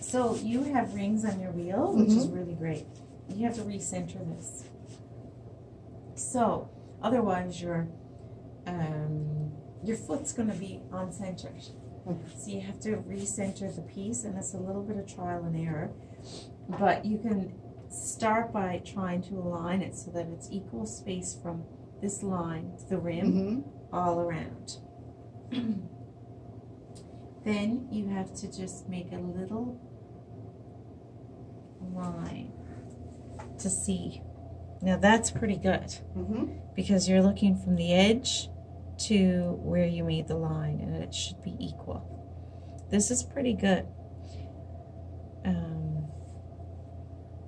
So you have rings on your wheel, which is really great. You have to recenter this. So otherwise your foot's going to be uncentered. So you have to recenter the piece, and it's a little bit of trial and error. But you can start by trying to align it so that it's equal space from this line to the rim all around. Then you have to just make a little line to see. Now that's pretty good because you're looking from the edge to where you made the line, and it should be equal. This is pretty good.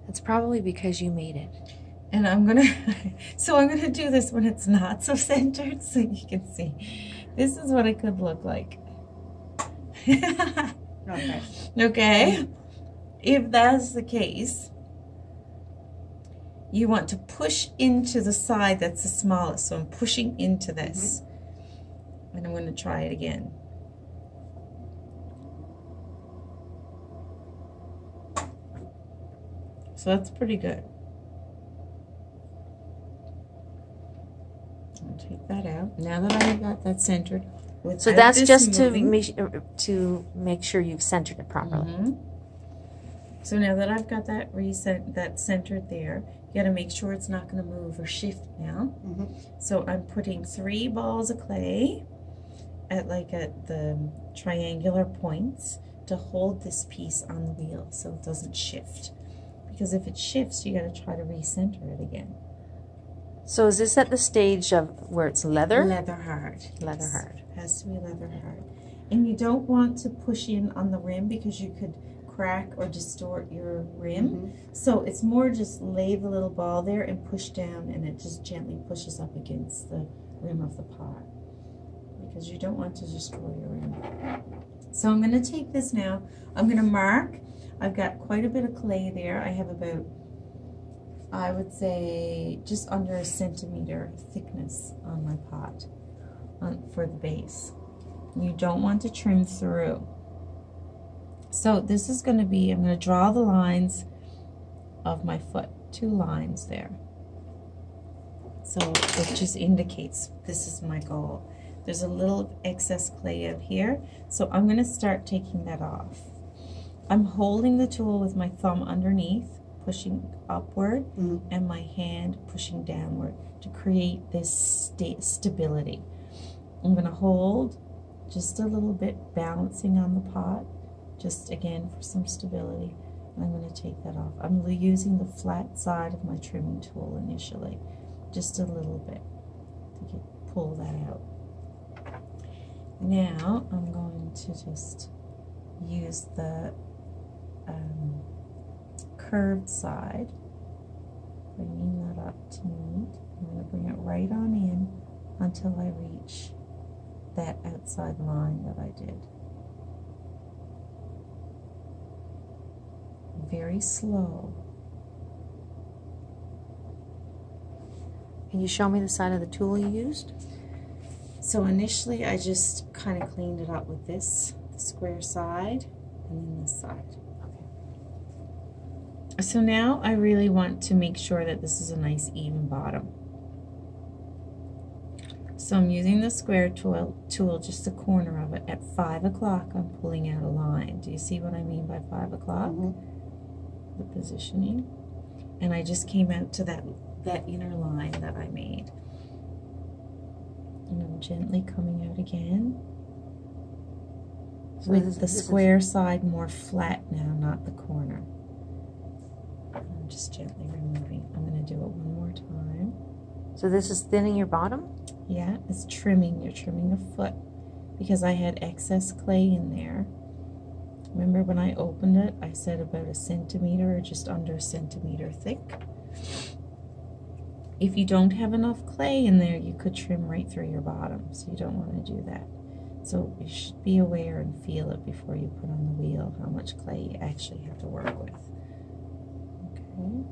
It's probably because you made it. And I'm gonna do this when it's not so centered so you can see. This is what it could look like. Okay. If that's the case, you want to push into the side that's the smallest. So I'm pushing into this. And I'm going to try it again. So that's pretty good. I'll take that out. Now that I've got that centered. So that's just to make sure you've centered it properly. So now that I've got that centered there, you got to make sure it's not going to move or shift now. So I'm putting 3 balls of clay at the triangular points to hold this piece on the wheel so it doesn't shift. Because if it shifts, you got to try to recenter it again. So is this at the stage of where it's leather? Leather hard. Leather hard. It has to be leather hard. And you don't want to push in on the rim because you could crack or distort your rim. So it's more just lay the little ball there and push down, and it just gently pushes up against the rim of the pot because you don't want to destroy your rim. So I'm going to take this now. I'm going to mark. I've got quite a bit of clay there. I have about, I would say, just under 1 centimeter thickness on my pot for the base. You don't want to trim through. So this is going to be, I'm going to draw the lines of my foot, 2 lines there. So it just indicates this is my goal. There's a little excess clay out here, so I'm going to start taking that off. I'm holding the tool with my thumb underneath, pushing upward, and my hand pushing downward to create this stability. I'm going to hold just a little bit, balancing on the pot, just again for some stability. And I'm going to take that off. I'm using the flat side of my trimming tool initially, just a little bit to pull that out. Now I'm going to just use the curved side, bringing that up to meet. I'm going to bring it right on in until I reach that outside line that I did. Very slow. Can you show me the side of the tool you used? So initially I just kind of cleaned it up with this, the square side, and then this side. So now I really want to make sure that this is a nice even bottom. So I'm using the square tool, just the corner of it. At 5 o'clock, I'm pulling out a line. Do you see what I mean by 5 o'clock? The positioning. And I just came out to that inner line that I made. And I'm gently coming out again. So with the square side more flat now, not the corner. I'm just gently removing. I'm going to do it one more time. So this is thinning your bottom? Yeah, it's trimming. You're trimming a foot because I had excess clay in there. Remember when I opened it, I said about 1 centimeter or just under 1 centimeter thick. If you don't have enough clay in there, you could trim right through your bottom, so you don't want to do that. So you should be aware and feel it before you put on the wheel how much clay you actually have to work with. Okay.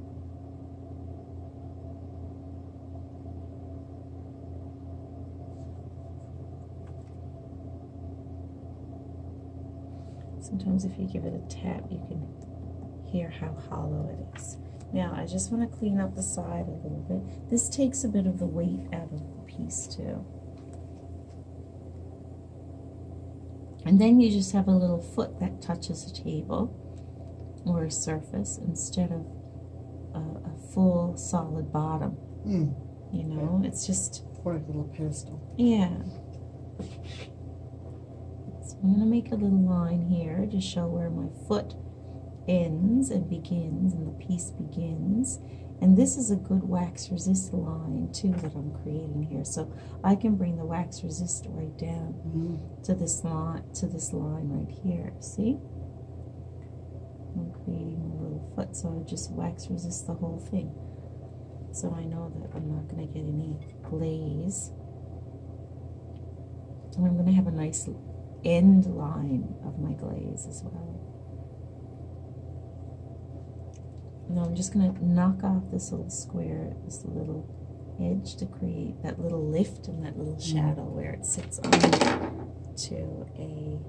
So Sometimes if you give it a tap, you can hear how hollow it is. Now, I just want to clean up the side a little bit. This takes a bit of the weight out of the piece too. And then you just have a little foot that touches a table or a surface instead of a full solid bottom. You know, it's just... Or a little pedestal. Yeah. So I'm going to make a little line here to show where my foot ends and begins and the piece begins. And this is a good wax resist line too that I'm creating here. So I can bring the wax resist right down to this line right here. See? I'm creating a little foot, so I just wax resist the whole thing. So I know that I'm not going to get any glaze. And I'm going to have a nice end line of my glaze as well. Now I'm just going to knock off this little square, this little edge to create that little lift and that little shadow where it sits on to a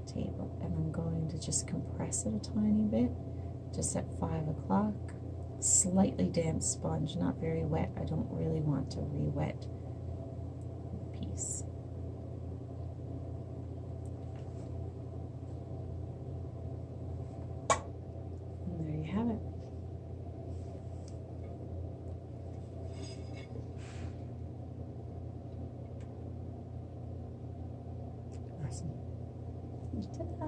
table. And I'm going to just compress it a tiny bit, just at 5 o'clock. Slightly damp sponge, not very wet. I don't really want to re-wet the piece. And there you have it. Awesome. Ta-da.